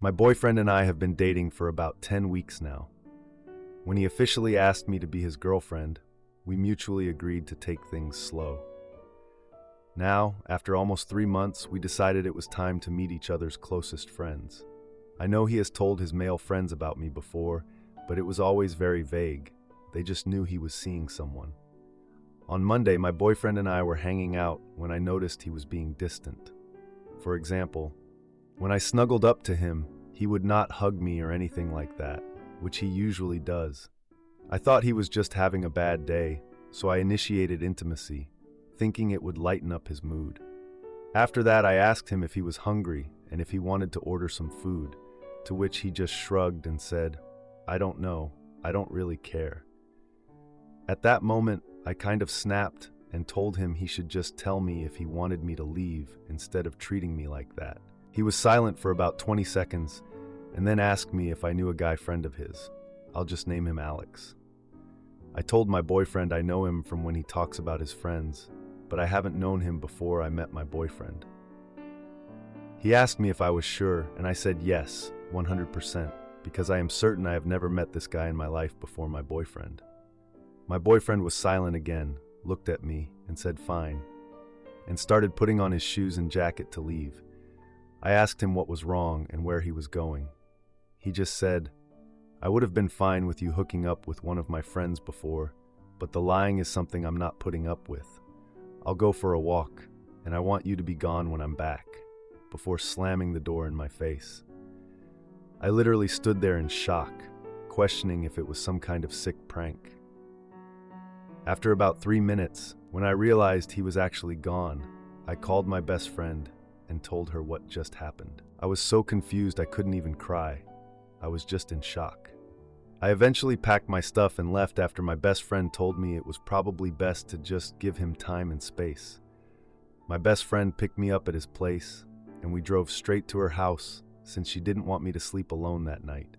My boyfriend and I have been dating for about 10 weeks now. When he officially asked me to be his girlfriend, we mutually agreed to take things slow. Now, after almost 3 months, we decided it was time to meet each other's closest friends. I know he has told his male friends about me before, but it was always very vague. They just knew he was seeing someone. On Monday, my boyfriend and I were hanging out when I noticed he was being distant. For example, when I snuggled up to him, he would not hug me or anything like that, which he usually does. I thought he was just having a bad day, so I initiated intimacy, thinking it would lighten up his mood. After that, I asked him if he was hungry and if he wanted to order some food, to which he just shrugged and said, "I don't know, I don't really care." At that moment, I kind of snapped and told him he should just tell me if he wanted me to leave instead of treating me like that. He was silent for about 20 seconds and then asked me if I knew a guy friend of his. I'll just name him Alex. I told my boyfriend I know him from when he talks about his friends, but I haven't known him before I met my boyfriend. He asked me if I was sure, and I said yes, 100%, because I am certain I have never met this guy in my life before my boyfriend. My boyfriend was silent again, looked at me, and said fine, and started putting on his shoes and jacket to leave. I asked him what was wrong and where he was going. He just said, "I would have been fine with you hooking up with one of my friends before, but the lying is something I'm not putting up with. I'll go for a walk, and I want you to be gone when I'm back," before slamming the door in my face. I literally stood there in shock, questioning if it was some kind of sick prank. After about 3 minutes, when I realized he was actually gone, I called my best friend and told her what just happened. I was so confused I couldn't even cry. I was just in shock. I eventually packed my stuff and left after my best friend told me it was probably best to just give him time and space. My best friend picked me up at his place, and we drove straight to her house since she didn't want me to sleep alone that night.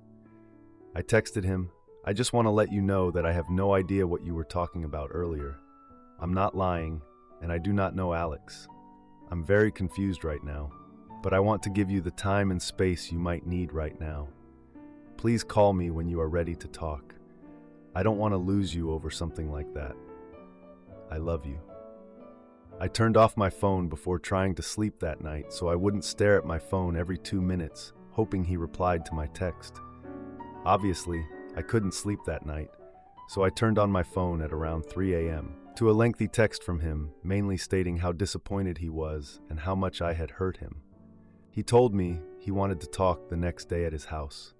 I texted him, "I just want to let you know that I have no idea what you were talking about earlier. I'm not lying, and I do not know Alex. I'm very confused right now, but I want to give you the time and space you might need right now. Please call me when you are ready to talk. I don't want to lose you over something like that. I love you." I turned off my phone before trying to sleep that night so I wouldn't stare at my phone every 2 minutes, hoping he replied to my text. Obviously, I couldn't sleep that night, so I turned on my phone at around 3 a.m. to a lengthy text from him, mainly stating how disappointed he was and how much I had hurt him. He told me he wanted to talk the next day at his house.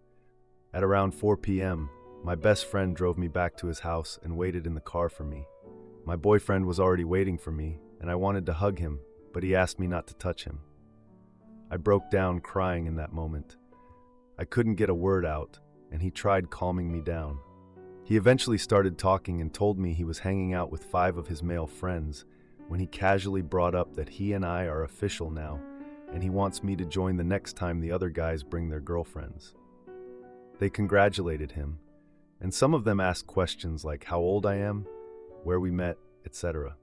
At around 4 p.m., my best friend drove me back to his house and waited in the car for me. My boyfriend was already waiting for me, and I wanted to hug him, but he asked me not to touch him. I broke down crying in that moment. I couldn't get a word out, and he tried calming me down. He eventually started talking and told me he was hanging out with 5 of his male friends when he casually brought up that he and I are official now, and he wants me to join the next time the other guys bring their girlfriends. They congratulated him, and some of them asked questions like how old I am, where we met, etc.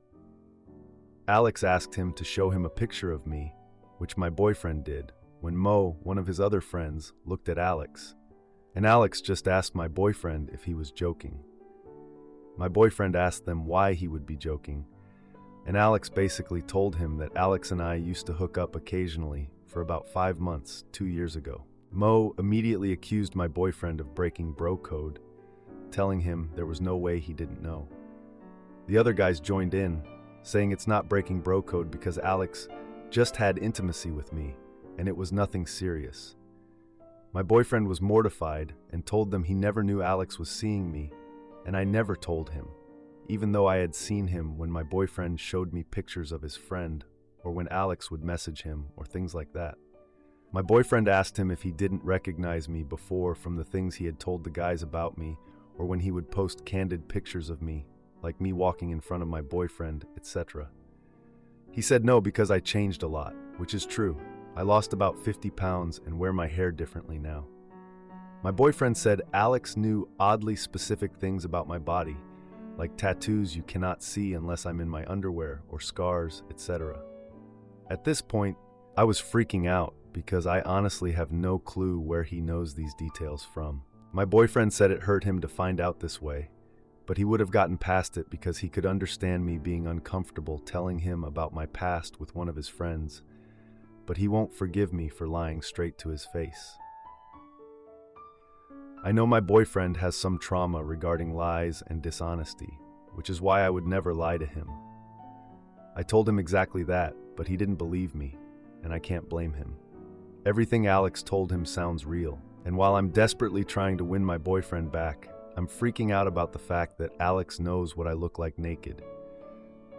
Alex asked him to show him a picture of me, which my boyfriend did, when Mo, one of his other friends, looked at Alex. And Alex just asked my boyfriend if he was joking. My boyfriend asked them why he would be joking, and Alex basically told him that Alex and I used to hook up occasionally for about 5 months, 2 years ago. Mo immediately accused my boyfriend of breaking bro code, telling him there was no way he didn't know. The other guys joined in, saying it's not breaking bro code because Alex just had intimacy with me, and it was nothing serious. My boyfriend was mortified and told them he never knew Alex was seeing me, and I never told him, even though I had seen him when my boyfriend showed me pictures of his friend, or when Alex would message him, or things like that. My boyfriend asked him if he didn't recognize me before from the things he had told the guys about me, or when he would post candid pictures of me, like me walking in front of my boyfriend, etc. He said no because I changed a lot, which is true. I lost about 50 pounds and wear my hair differently now. My boyfriend said Alex knew oddly specific things about my body, like tattoos you cannot see unless I'm in my underwear or scars, etc. At this point, I was freaking out because I honestly have no clue where he knows these details from. My boyfriend said it hurt him to find out this way, but he would have gotten past it because he could understand me being uncomfortable telling him about my past with one of his friends, but he won't forgive me for lying straight to his face. I know my boyfriend has some trauma regarding lies and dishonesty, which is why I would never lie to him. I told him exactly that, but he didn't believe me, and I can't blame him. Everything Alex told him sounds real, and while I'm desperately trying to win my boyfriend back, I'm freaking out about the fact that Alex knows what I look like naked.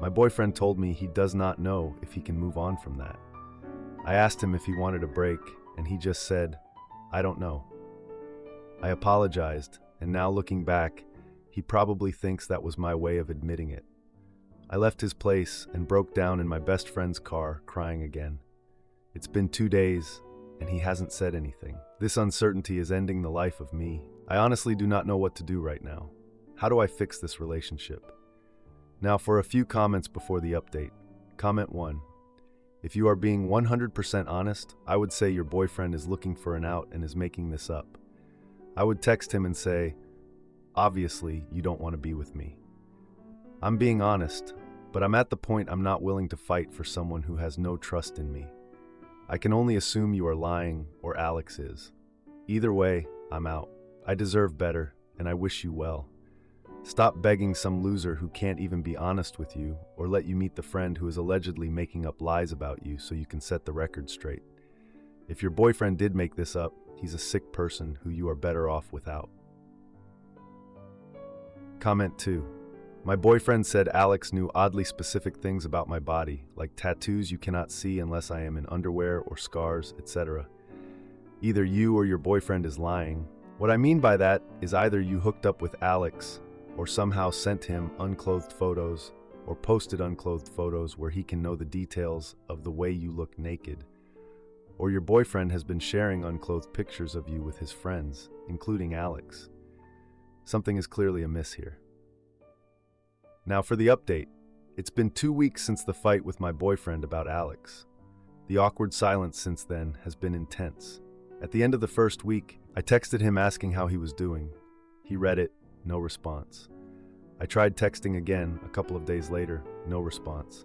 My boyfriend told me he does not know if he can move on from that. I asked him if he wanted a break, and he just said, "I don't know." I apologized, and now looking back, he probably thinks that was my way of admitting it. I left his place and broke down in my best friend's car, crying again. It's been 2 days, and he hasn't said anything. This uncertainty is ending the life of me. I honestly do not know what to do right now. How do I fix this relationship? Now for a few comments before the update. Comment 1. If you are being 100% honest, I would say your boyfriend is looking for an out and is making this up. I would text him and say, "Obviously, you don't want to be with me." I'm being honest, but I'm at the point I'm not willing to fight for someone who has no trust in me. I can only assume you are lying or Alex is. Either way, I'm out. I deserve better, and I wish you well. Stop begging some loser who can't even be honest with you or let you meet the friend who is allegedly making up lies about you so you can set the record straight. If your boyfriend did make this up, he's a sick person who you are better off without. Comment 2. My boyfriend said Alex knew oddly specific things about my body, like tattoos you cannot see unless I am in underwear or scars, etc. Either you or your boyfriend is lying. What I mean by that is either you hooked up with Alex or somehow sent him unclothed photos or posted unclothed photos where he can know the details of the way you look naked. Or your boyfriend has been sharing unclothed pictures of you with his friends, including Alex. Something is clearly amiss here. Now for the update. It's been 2 weeks since the fight with my boyfriend about Alex. The awkward silence since then has been intense. At the end of the first week, I texted him asking how he was doing. He read it, no response. I tried texting again a couple of days later, no response.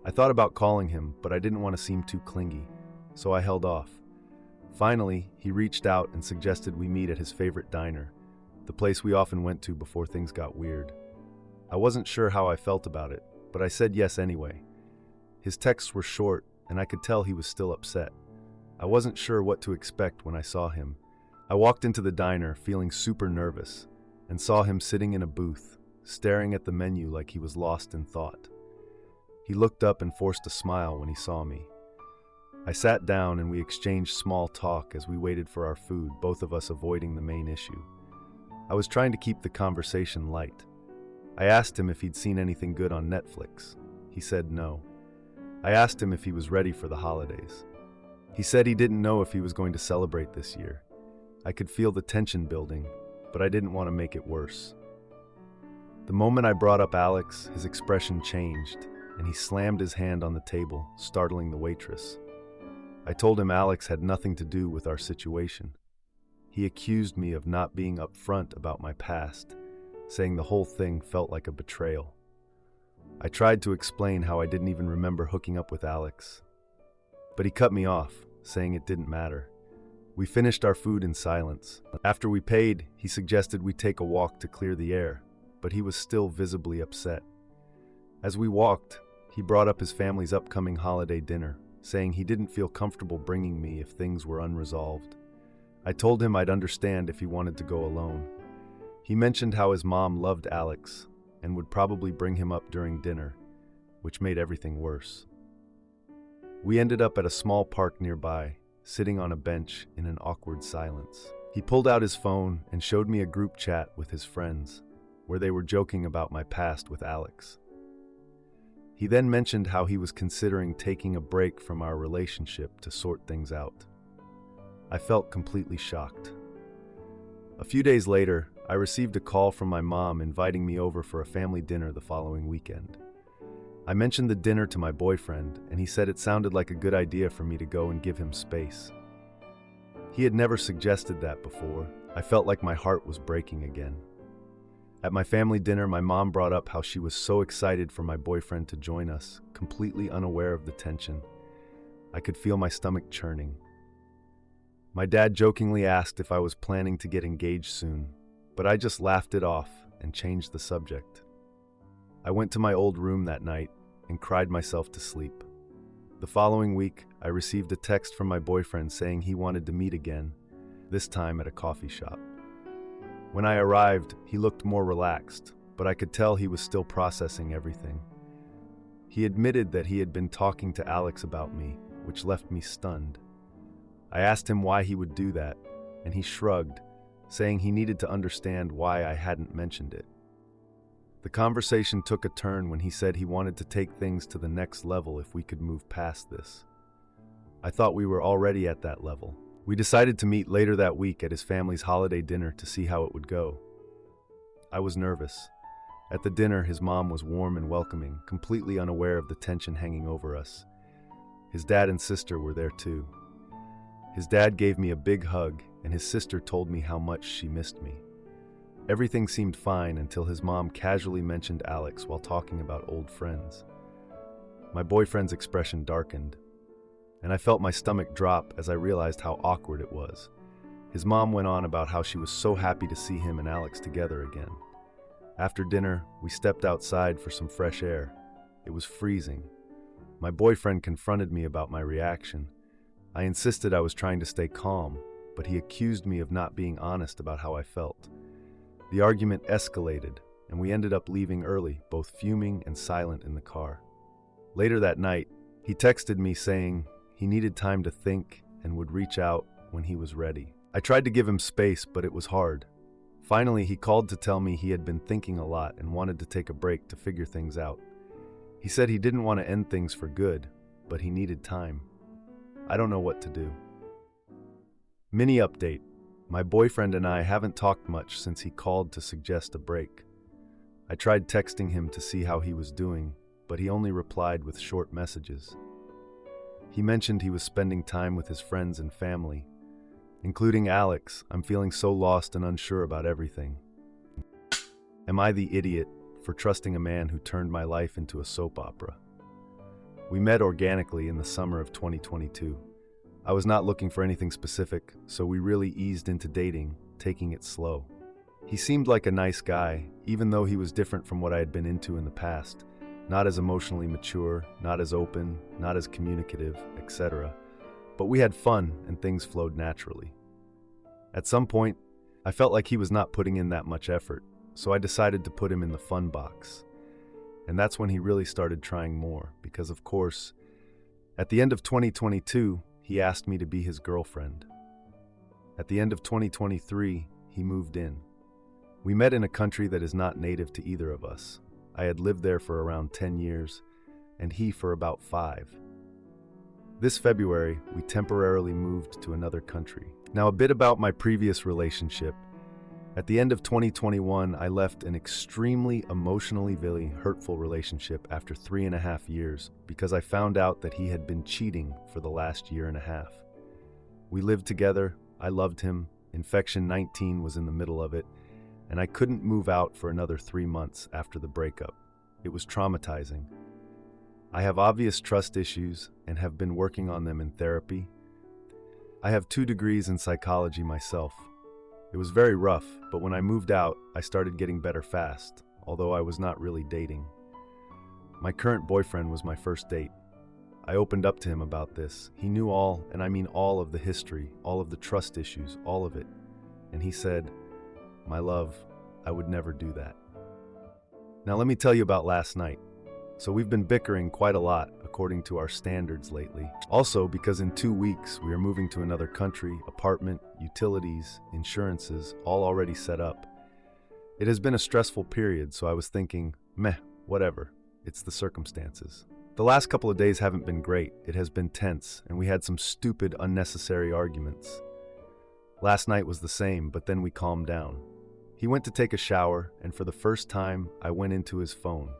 I thought about calling him, but I didn't want to seem too clingy, so I held off. Finally, he reached out and suggested we meet at his favorite diner, the place we often went to before things got weird. I wasn't sure how I felt about it, but I said yes anyway. His texts were short, and I could tell he was still upset. I wasn't sure what to expect when I saw him. I walked into the diner feeling super nervous and saw him sitting in a booth, staring at the menu like he was lost in thought. He looked up and forced a smile when he saw me. I sat down and we exchanged small talk as we waited for our food, both of us avoiding the main issue. I was trying to keep the conversation light. I asked him if he'd seen anything good on Netflix. He said no. I asked him if he was ready for the holidays. He said he didn't know if he was going to celebrate this year. I could feel the tension building, but I didn't want to make it worse. The moment I brought up Alex, his expression changed, and he slammed his hand on the table, startling the waitress. I told him Alex had nothing to do with our situation. He accused me of not being upfront about my past, saying the whole thing felt like a betrayal. I tried to explain how I didn't even remember hooking up with Alex, but he cut me off, saying it didn't matter. We finished our food in silence. After we paid, he suggested we take a walk to clear the air, but he was still visibly upset. As we walked, he brought up his family's upcoming holiday dinner, saying he didn't feel comfortable bringing me if things were unresolved. I told him I'd understand if he wanted to go alone. He mentioned how his mom loved Alex and would probably bring him up during dinner, which made everything worse. We ended up at a small park nearby, sitting on a bench in an awkward silence. He pulled out his phone and showed me a group chat with his friends, where they were joking about my past with Alex. He then mentioned how he was considering taking a break from our relationship to sort things out. I felt completely shocked. A few days later, I received a call from my mom inviting me over for a family dinner the following weekend. I mentioned the dinner to my boyfriend, and he said it sounded like a good idea for me to go and give him space. He had never suggested that before. I felt like my heart was breaking again. At my family dinner, my mom brought up how she was so excited for my boyfriend to join us, completely unaware of the tension. I could feel my stomach churning. My dad jokingly asked if I was planning to get engaged soon, but I just laughed it off and changed the subject. I went to my old room that night and cried myself to sleep. The following week, I received a text from my boyfriend saying he wanted to meet again, this time at a coffee shop. When I arrived, he looked more relaxed, but I could tell he was still processing everything. He admitted that he had been talking to Alex about me, which left me stunned. I asked him why he would do that, and he shrugged, saying he needed to understand why I hadn't mentioned it. The conversation took a turn when he said he wanted to take things to the next level if we could move past this. I thought we were already at that level. We decided to meet later that week at his family's holiday dinner to see how it would go. I was nervous. At the dinner, his mom was warm and welcoming, completely unaware of the tension hanging over us. His dad and sister were there too. His dad gave me a big hug, and his sister told me how much she missed me. Everything seemed fine until his mom casually mentioned Alex while talking about old friends. My boyfriend's expression darkened, and I felt my stomach drop as I realized how awkward it was. His mom went on about how she was so happy to see him and Alex together again. After dinner, we stepped outside for some fresh air. It was freezing. My boyfriend confronted me about my reaction. I insisted I was trying to stay calm, but he accused me of not being honest about how I felt. The argument escalated, and we ended up leaving early, both fuming and silent in the car. Later that night, he texted me saying he needed time to think and would reach out when he was ready. I tried to give him space, but it was hard. Finally, he called to tell me he had been thinking a lot and wanted to take a break to figure things out. He said he didn't want to end things for good, but he needed time. I don't know what to do. Mini update. My boyfriend and I haven't talked much since he called to suggest a break. I tried texting him to see how he was doing, but he only replied with short messages. He mentioned he was spending time with his friends and family. Including Alex, I'm feeling so lost and unsure about everything. Am I the idiot for trusting a man who turned my life into a soap opera? We met organically in the summer of 2022. I was not looking for anything specific, so we really eased into dating, taking it slow. He seemed like a nice guy, even though he was different from what I had been into in the past. Not as emotionally mature, not as open, not as communicative, etc. But we had fun and things flowed naturally. At some point, I felt like he was not putting in that much effort, so I decided to put him in the fun box. And that's when he really started trying more, because of course, at the end of 2022, he asked me to be his girlfriend. At the end of 2023, he moved in. We met in a country that is not native to either of us. I had lived there for around 10 years, and he for about 5. This February, we temporarily moved to another country. Now, a bit about my previous relationship. At the end of 2021, I left an extremely emotionally very hurtful relationship after 3.5 years because I found out that he had been cheating for the last 1.5 years. We lived together, I loved him, Infection 19 was in the middle of it, and I couldn't move out for another 3 months after the breakup. It was traumatizing. I have obvious trust issues and have been working on them in therapy. I have 2 degrees in psychology myself. It was very rough, but when I moved out, I started getting better fast, although I was not really dating. My current boyfriend was my first date. I opened up to him about this. He knew all, and I mean all of the history, all of the trust issues, all of it. And he said, "My love, I would never do that." Now let me tell you about last night. So we've been bickering quite a lot, according to our standards lately. Also, because in 2 weeks, we are moving to another country, apartment, utilities, insurances, all already set up. It has been a stressful period, so I was thinking, meh, whatever, it's the circumstances. The last couple of days haven't been great. It has been tense, and we had some stupid, unnecessary arguments. Last night was the same, but then we calmed down. He went to take a shower, and for the first time, I went into his phone.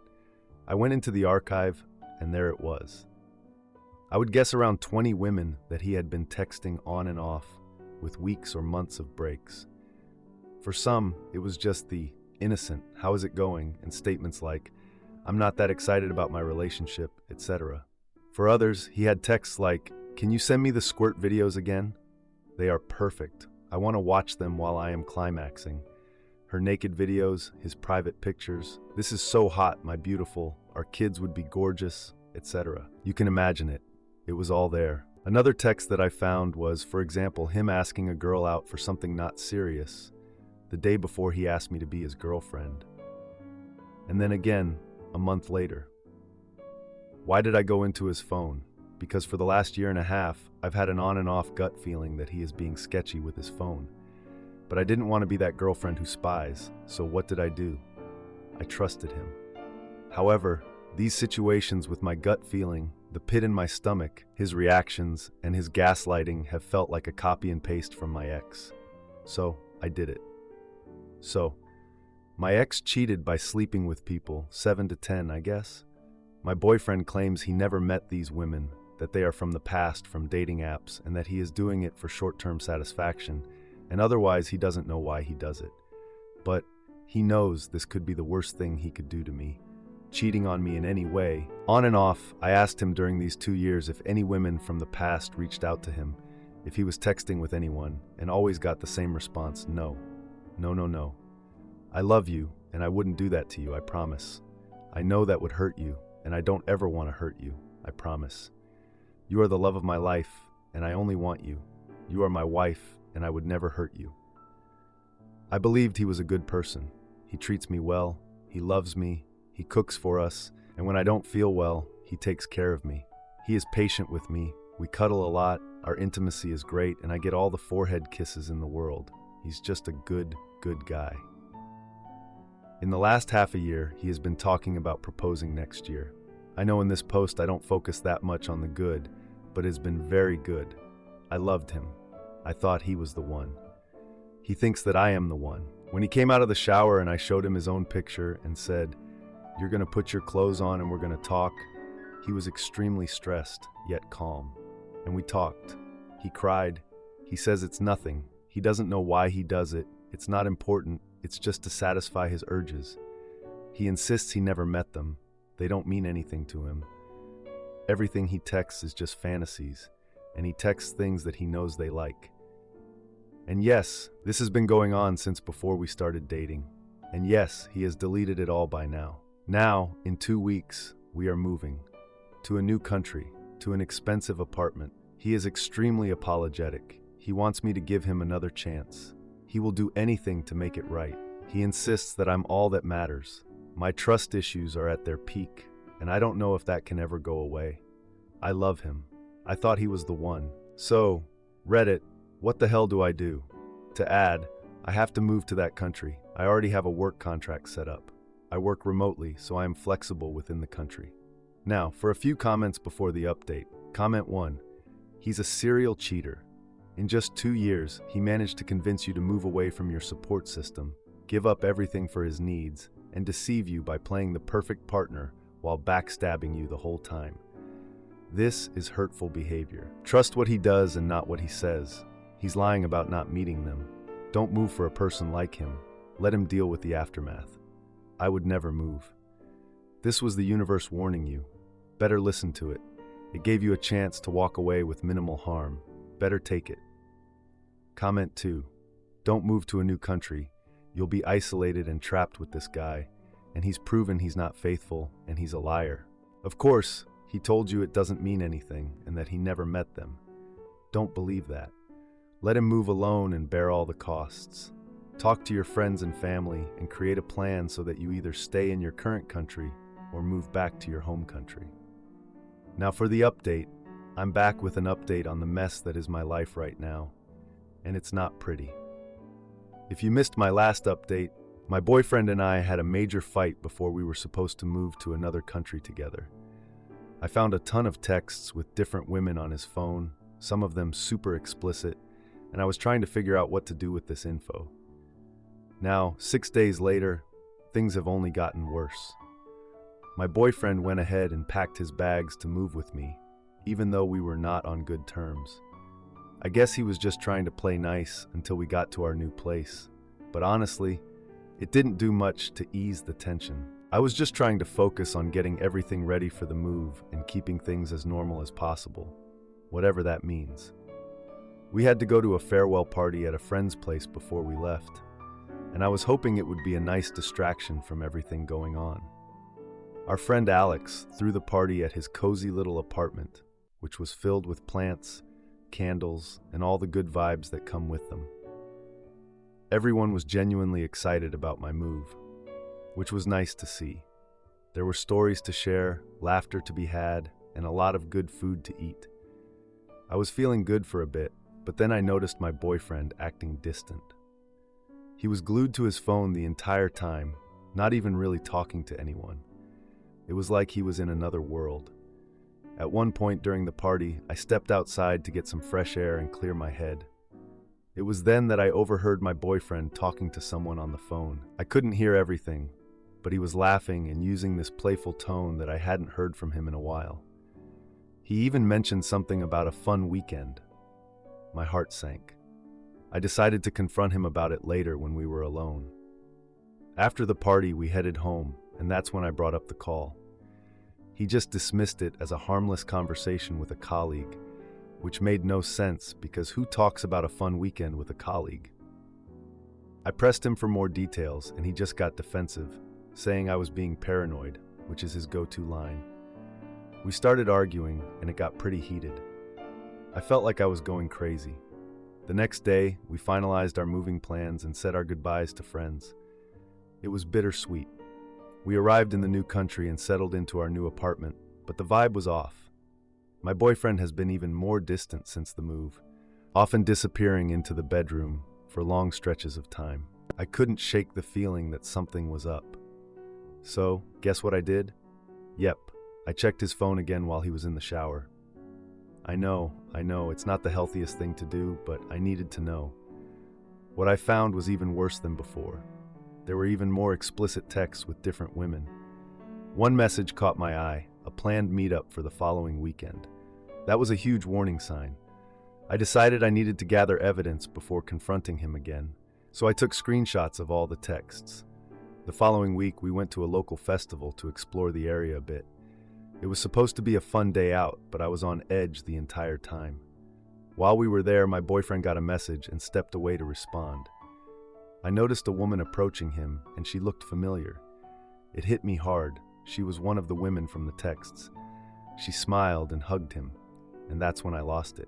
I went into the archive, and there it was. I would guess around 20 women that he had been texting on and off, with weeks or months of breaks. For some, it was just the innocent, "How is it going?" and statements like, "I'm not that excited about my relationship," etc. For others, he had texts like, "Can you send me the squirt videos again? They are perfect. I want to watch them while I am climaxing." Her naked videos, his private pictures. "This is so hot, my beautiful. Our kids would be gorgeous," etc. You can imagine it. It was all there. Another text that I found was, for example, him asking a girl out for something not serious, the day before he asked me to be his girlfriend. And then again, a month later. Why did I go into his phone? Because for the last year and a half, I've had an on and off gut feeling that he is being sketchy with his phone. But I didn't want to be that girlfriend who spies, so what did I do? I trusted him. However, these situations with my gut feeling, the pit in my stomach, his reactions, and his gaslighting have felt like a copy and paste from my ex. So, I did it. So, my ex cheated by sleeping with people, 7 to 10, I guess. My boyfriend claims he never met these women, that they are from the past, from dating apps, and that he is doing it for short-term satisfaction, and otherwise he doesn't know why he does it. But he knows this could be the worst thing he could do to me, cheating on me in any way. On and off, I asked him during these 2 years if any women from the past reached out to him, if he was texting with anyone, and always got the same response: no. No, no, no. I love you, and I wouldn't do that to you, I promise. I know that would hurt you, and I don't ever want to hurt you, I promise. You are the love of my life, and I only want you. You are my wife, and I would never hurt you. I believed he was a good person. He treats me well, he loves me, he cooks for us, and when I don't feel well, he takes care of me. He is patient with me, we cuddle a lot, our intimacy is great, and I get all the forehead kisses in the world. He's just a good guy. In the last half a year, he has been talking about proposing next year. I know in this post I don't focus that much on the good, but it has been very good. I loved him. I thought he was the one. He thinks that I am the one. When he came out of the shower and I showed him his own picture and said, "You're gonna put your clothes on and we're gonna talk," he was extremely stressed, yet calm. And we talked. He cried. He says it's nothing. He doesn't know why he does it. It's not important. It's just to satisfy his urges. He insists he never met them. They don't mean anything to him. Everything he texts is just fantasies, and he texts things that he knows they like. And yes, this has been going on since before we started dating. And yes, he has deleted it all by now. Now, in 2 weeks, we are moving to a new country, to an expensive apartment. He is extremely apologetic. He wants me to give him another chance. He will do anything to make it right. He insists that I'm all that matters. My trust issues are at their peak, and I don't know if that can ever go away. I love him. I thought he was the one. So, Reddit, what the hell do I do? To add, I have to move to that country. I already have a work contract set up. I work remotely, so I am flexible within the country. Now, for a few comments before the update. Comment 1. He's a serial cheater. In just 2 years, he managed to convince you to move away from your support system, give up everything for his needs, and deceive you by playing the perfect partner while backstabbing you the whole time. This is hurtful behavior. Trust what he does and not what he says. He's lying about not meeting them. Don't move for a person like him. Let him deal with the aftermath. I would never move. This was the universe warning you. Better listen to it. It gave you a chance to walk away with minimal harm. Better take it. Comment 2. Don't move to a new country. You'll be isolated and trapped with this guy, and he's proven he's not faithful, and he's a liar. Of course, he told you it doesn't mean anything, and that he never met them. Don't believe that. Let him move alone and bear all the costs. Talk to your friends and family, and create a plan so that you either stay in your current country or move back to your home country. Now for the update. I'm back with an update on the mess that is my life right now, and it's not pretty. If you missed my last update, my boyfriend and I had a major fight before we were supposed to move to another country together. I found a ton of texts with different women on his phone, some of them super explicit, and I was trying to figure out what to do with this info. Now, 6 days later, things have only gotten worse. My boyfriend went ahead and packed his bags to move with me, even though we were not on good terms. I guess he was just trying to play nice until we got to our new place. But honestly, it didn't do much to ease the tension. I was just trying to focus on getting everything ready for the move and keeping things as normal as possible, whatever that means. We had to go to a farewell party at a friend's place before we left, and I was hoping it would be a nice distraction from everything going on. Our friend Alex threw the party at his cozy little apartment, which was filled with plants, candles, and all the good vibes that come with them. Everyone was genuinely excited about my move, which was nice to see. There were stories to share, laughter to be had, and a lot of good food to eat. I was feeling good for a bit, but then I noticed my boyfriend acting distant. He was glued to his phone the entire time, not even really talking to anyone. It was like he was in another world. At one point during the party, I stepped outside to get some fresh air and clear my head. It was then that I overheard my boyfriend talking to someone on the phone. I couldn't hear everything, but he was laughing and using this playful tone that I hadn't heard from him in a while. He even mentioned something about a fun weekend. My heart sank. I decided to confront him about it later when we were alone. After the party, we headed home, and that's when I brought up the call. He just dismissed it as a harmless conversation with a colleague, which made no sense because who talks about a fun weekend with a colleague? I pressed him for more details, and he just got defensive, saying I was being paranoid, which is his go-to line. We started arguing, and it got pretty heated. I felt like I was going crazy. The next day, we finalized our moving plans and said our goodbyes to friends. It was bittersweet. We arrived in the new country and settled into our new apartment, but the vibe was off. My boyfriend has been even more distant since the move, often disappearing into the bedroom for long stretches of time. I couldn't shake the feeling that something was up. So, guess what I did? Yep, I checked his phone again while he was in the shower. I know, it's not the healthiest thing to do, but I needed to know. What I found was even worse than before. There were even more explicit texts with different women. One message caught my eye, a planned meetup for the following weekend. That was a huge warning sign. I decided I needed to gather evidence before confronting him again, so I took screenshots of all the texts. The following week, we went to a local festival to explore the area a bit. It was supposed to be a fun day out, but I was on edge the entire time. While we were there, my boyfriend got a message and stepped away to respond. I noticed a woman approaching him, and she looked familiar. It hit me hard. She was one of the women from the texts. She smiled and hugged him, and that's when I lost it.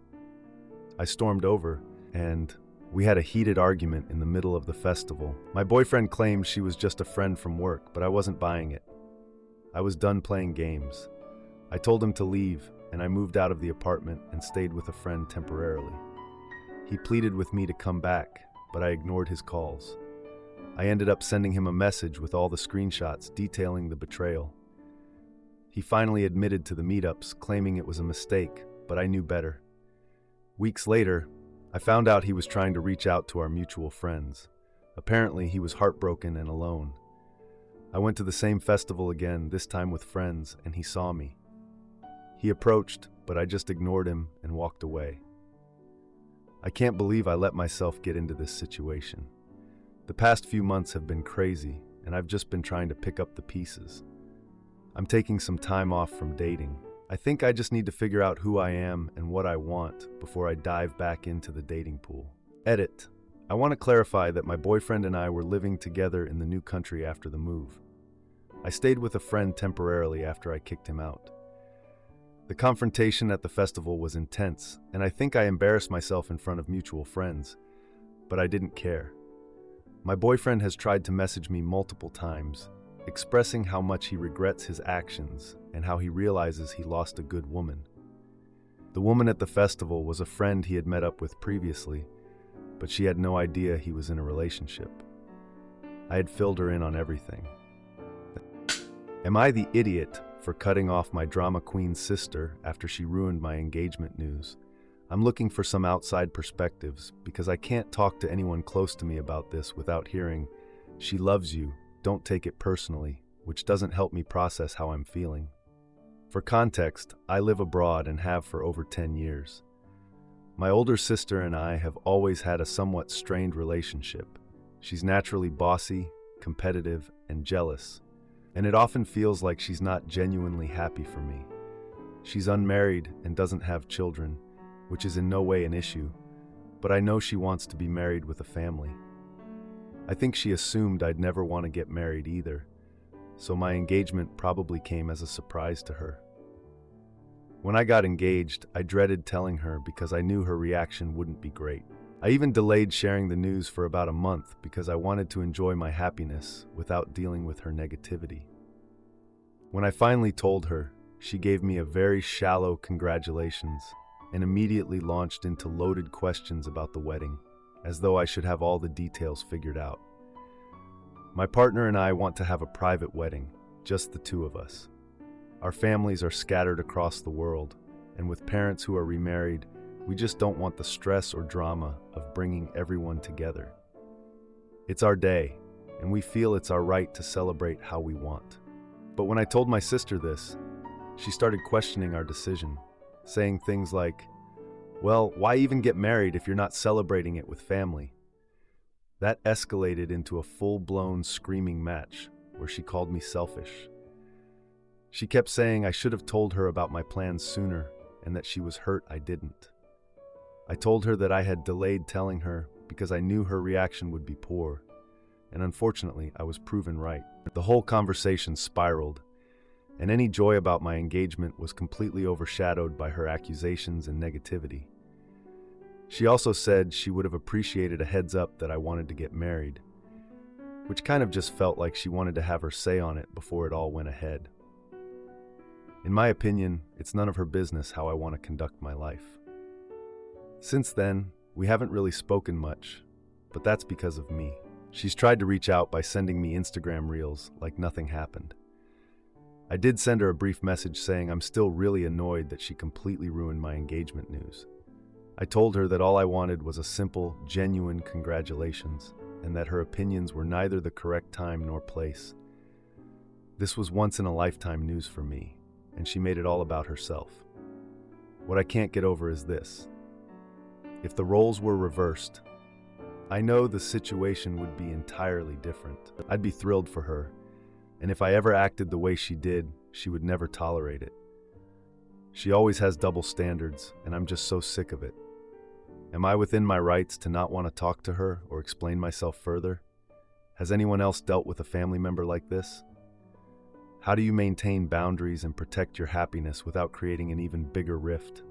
I stormed over, and we had a heated argument in the middle of the festival. My boyfriend claimed she was just a friend from work, but I wasn't buying it. I was done playing games. I told him to leave, and I moved out of the apartment and stayed with a friend temporarily. He pleaded with me to come back, but I ignored his calls. I ended up sending him a message with all the screenshots detailing the betrayal. He finally admitted to the meetups, claiming it was a mistake, but I knew better. Weeks later, I found out he was trying to reach out to our mutual friends. Apparently, he was heartbroken and alone. I went to the same festival again, this time with friends, and he saw me. He approached, but I just ignored him and walked away. I can't believe I let myself get into this situation. The past few months have been crazy, and I've just been trying to pick up the pieces. I'm taking some time off from dating. I think I just need to figure out who I am and what I want before I dive back into the dating pool. Edit. I want to clarify that my boyfriend and I were living together in the new country after the move. I stayed with a friend temporarily after I kicked him out. The confrontation at the festival was intense, and I think I embarrassed myself in front of mutual friends, but I didn't care. My boyfriend has tried to message me multiple times, expressing how much he regrets his actions and how he realizes he lost a good woman. The woman at the festival was a friend he had met up with previously, but she had no idea he was in a relationship. I had filled her in on everything. Am I the idiot for cutting off my drama queen's sister after she ruined my engagement news? I'm looking for some outside perspectives because I can't talk to anyone close to me about this without hearing, "She loves you, don't take it personally," which doesn't help me process how I'm feeling. For context, I live abroad and have for over 10 years. My older sister and I have always had a somewhat strained relationship. She's naturally bossy, competitive, and jealous, and it often feels like she's not genuinely happy for me. She's unmarried and doesn't have children, which is in no way an issue, but I know she wants to be married with a family. I think she assumed I'd never want to get married either, so my engagement probably came as a surprise to her. When I got engaged, I dreaded telling her because I knew her reaction wouldn't be great. I even delayed sharing the news for about a month because I wanted to enjoy my happiness without dealing with her negativity. When I finally told her, she gave me a very shallow congratulations and immediately launched into loaded questions about the wedding, as though I should have all the details figured out. My partner and I want to have a private wedding, just the two of us. Our families are scattered across the world, and with parents who are remarried, we just don't want the stress or drama of bringing everyone together. It's our day, and we feel it's our right to celebrate how we want. But when I told my sister this, she started questioning our decision, saying things like, "Well, why even get married if you're not celebrating it with family?" That escalated into a full-blown screaming match where she called me selfish. She kept saying I should have told her about my plans sooner and that she was hurt I didn't. I told her that I had delayed telling her because I knew her reaction would be poor, and unfortunately, I was proven right. The whole conversation spiraled, and any joy about my engagement was completely overshadowed by her accusations and negativity. She also said she would have appreciated a heads up that I wanted to get married, which kind of just felt like she wanted to have her say on it before it all went ahead. In my opinion, it's none of her business how I want to conduct my life. Since then, we haven't really spoken much, but that's because of me. She's tried to reach out by sending me Instagram reels like nothing happened. I did send her a brief message saying I'm still really annoyed that she completely ruined my engagement news. I told her that all I wanted was a simple, genuine congratulations, and that her opinions were neither the correct time nor place. This was once-in-a-lifetime news for me, and she made it all about herself. What I can't get over is this. If the roles were reversed, I know the situation would be entirely different. I'd be thrilled for her, and if I ever acted the way she did, she would never tolerate it. She always has double standards, and I'm just so sick of it. Am I within my rights to not want to talk to her or explain myself further? Has anyone else dealt with a family member like this? How do you maintain boundaries and protect your happiness without creating an even bigger rift?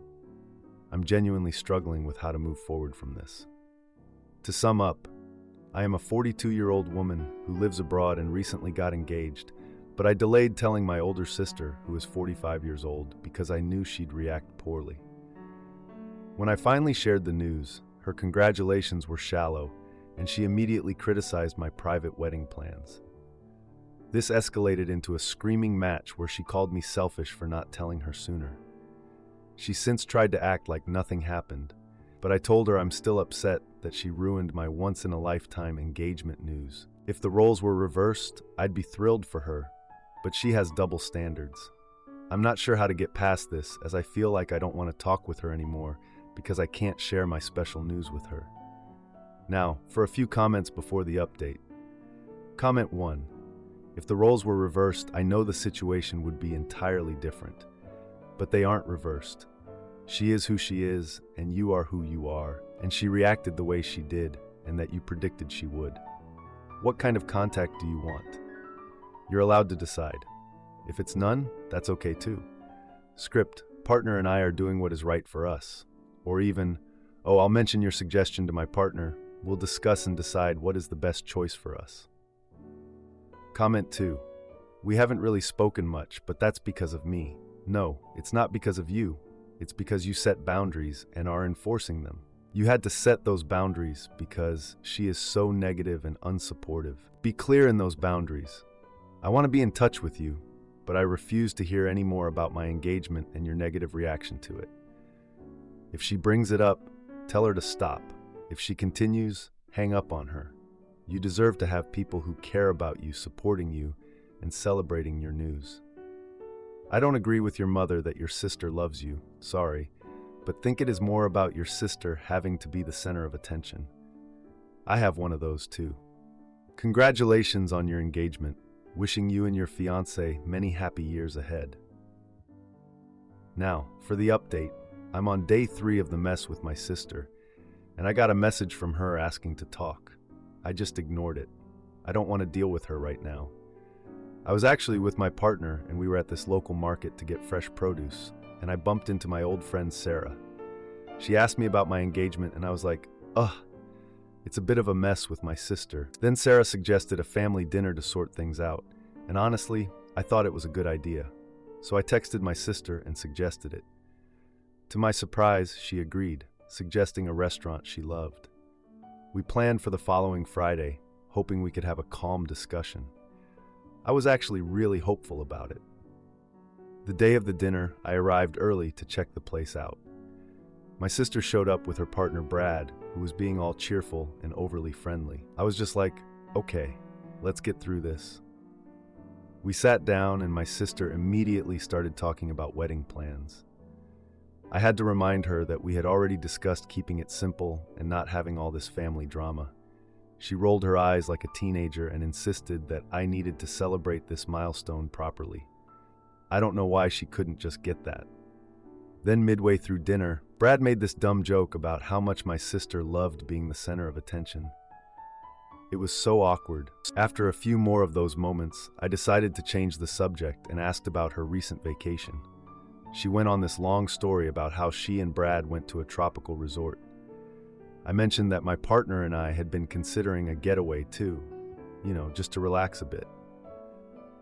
I'm genuinely struggling with how to move forward from this. To sum up, I am a 42-year-old woman who lives abroad and recently got engaged, but I delayed telling my older sister, who is 45 years old, because I knew she'd react poorly. When I finally shared the news, her congratulations were shallow, and she immediately criticized my private wedding plans. This escalated into a screaming match where she called me selfish for not telling her sooner. She's since tried to act like nothing happened, but I told her I'm still upset that she ruined my once-in-a-lifetime engagement news. If the roles were reversed, I'd be thrilled for her, but she has double standards. I'm not sure how to get past this, as I feel like I don't want to talk with her anymore because I can't share my special news with her. Now, for a few comments before the update. Comment 1. If the roles were reversed, I know the situation would be entirely different. But they aren't reversed. She is who she is, and you are who you are, and she reacted the way she did, and that you predicted she would. What kind of contact do you want? You're allowed to decide. If it's none, that's okay too. Script, partner and I are doing what is right for us. Or even, oh, I'll mention your suggestion to my partner. We'll discuss and decide what is the best choice for us. Comment 2. We haven't really spoken much, but that's because of me. No, it's not because of you. It's because you set boundaries and are enforcing them. You had to set those boundaries because she is so negative and unsupportive. Be clear in those boundaries. I want to be in touch with you, but I refuse to hear any more about my engagement and your negative reaction to it. If she brings it up, tell her to stop. If she continues, hang up on her. You deserve to have people who care about you supporting you and celebrating your news. I don't agree with your mother that your sister loves you, sorry, but think it is more about your sister having to be the center of attention. I have one of those too. Congratulations on your engagement. Wishing you and your fiancé many happy years ahead. Now, for the update, I'm on day 3 of the mess with my sister, and I got a message from her asking to talk. I just ignored it. I don't want to deal with her right now. I was actually with my partner, and we were at this local market to get fresh produce, and I bumped into my old friend Sarah. She asked me about my engagement, and I was like, ugh, it's a bit of a mess with my sister. Then Sarah suggested a family dinner to sort things out, and honestly, I thought it was a good idea. So I texted my sister and suggested it. To my surprise, she agreed, suggesting a restaurant she loved. We planned for the following Friday, hoping we could have a calm discussion. I was actually really hopeful about it. The day of the dinner, I arrived early to check the place out. My sister showed up with her partner Brad, who was being all cheerful and overly friendly. I was just like, okay, let's get through this. We sat down and my sister immediately started talking about wedding plans. I had to remind her that we had already discussed keeping it simple and not having all this family drama. She rolled her eyes like a teenager and insisted that I needed to celebrate this milestone properly. I don't know why she couldn't just get that. Then midway through dinner, Brad made this dumb joke about how much my sister loved being the center of attention. It was so awkward. After a few more of those moments, I decided to change the subject and asked about her recent vacation. She went on this long story about how she and Brad went to a tropical resort. I mentioned that my partner and I had been considering a getaway too, just to relax a bit.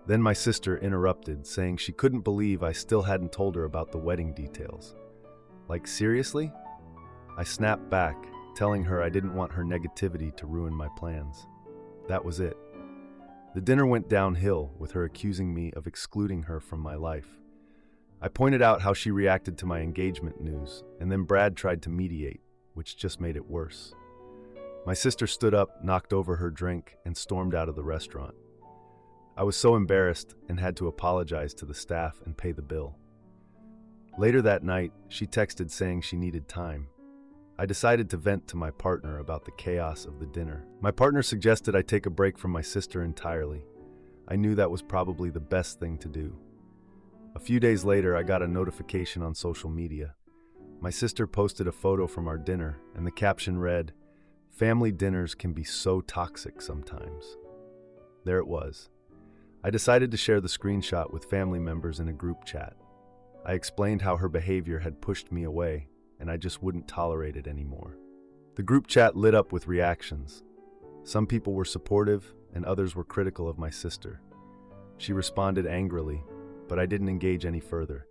Then my sister interrupted, saying she couldn't believe I still hadn't told her about the wedding details. Like, seriously? I snapped back, telling her I didn't want her negativity to ruin my plans. That was it. The dinner went downhill, with her accusing me of excluding her from my life. I pointed out how she reacted to my engagement news, and then Brad tried to mediate, which just made it worse. My sister stood up, knocked over her drink, and stormed out of the restaurant. I was so embarrassed and had to apologize to the staff and pay the bill. Later that night, she texted saying she needed time. I decided to vent to my partner about the chaos of the dinner. My partner suggested I take a break from my sister entirely. I knew that was probably the best thing to do. A few days later, I got a notification on social media. My sister posted a photo from our dinner, and the caption read, "Family dinners can be so toxic sometimes." There it was. I decided to share the screenshot with family members in a group chat. I explained how her behavior had pushed me away, and I just wouldn't tolerate it anymore. The group chat lit up with reactions. Some people were supportive, and others were critical of my sister. She responded angrily, but I didn't engage any further.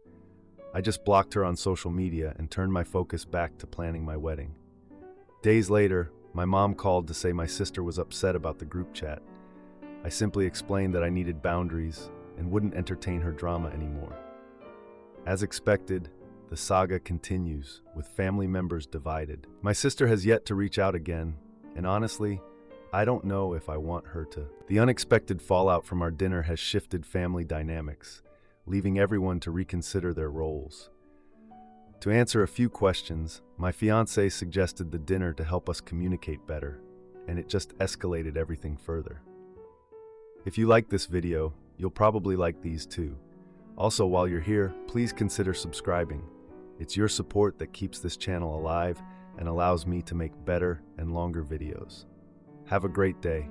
I just blocked her on social media and turned my focus back to planning my wedding. Days later, my mom called to say my sister was upset about the group chat. I simply explained that I needed boundaries and wouldn't entertain her drama anymore. As expected, the saga continues, with family members divided. My sister has yet to reach out again, and honestly, I don't know if I want her to. The unexpected fallout from our dinner has shifted family dynamics, leaving everyone to reconsider their roles. To answer a few questions, my fiancé suggested the dinner to help us communicate better, and it just escalated everything further. If you like this video, you'll probably like these too. Also, while you're here, please consider subscribing. It's your support that keeps this channel alive and allows me to make better and longer videos. Have a great day.